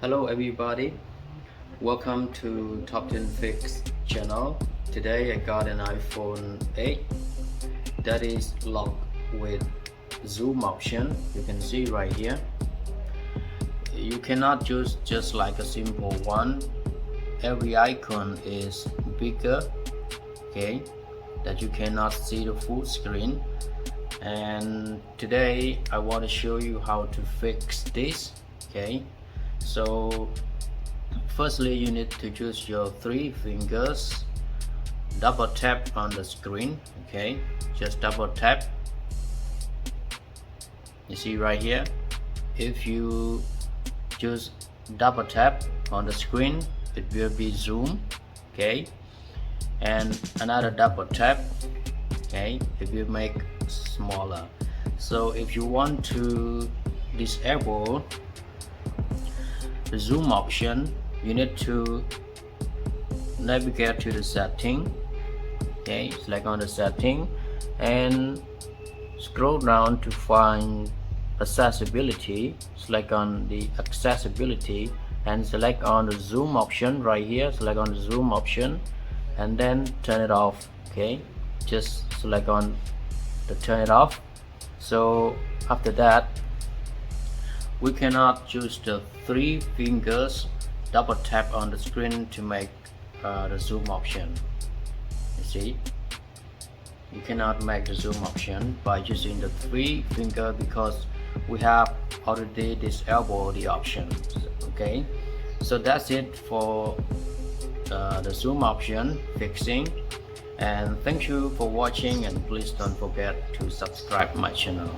Hello everybody, welcome to TopTeenFix channel. Today I got an iPhone 8 that is locked with zoom option. You can see right here. You cannot use just like a simple one. Every icon is bigger, okay, that you cannot see the full screen. And today I want to show you how to fix this, okay. So firstly, you need to use your 3 fingers, double tap on the screen, okay, just double tap. You see right here, if you just double tap on the screen, it will be zoom, okay, and another double tap, okay, it will make smaller. So if you want to disable the zoom option, you need to navigate to the setting, okay, select on the setting and scroll down to find accessibility. Select on the accessibility and select on the zoom option right here. Select on the zoom option and then turn it off, okay, just select on the turn it off. So after that, we cannot use the 3 fingers double tap on the screen to make the zoom option. You see, you cannot make the zoom option by using the 3 finger because we have already disabled the option, okay. So that's it for the zoom option fixing, and thank you for watching, and please don't forget to subscribe my channel.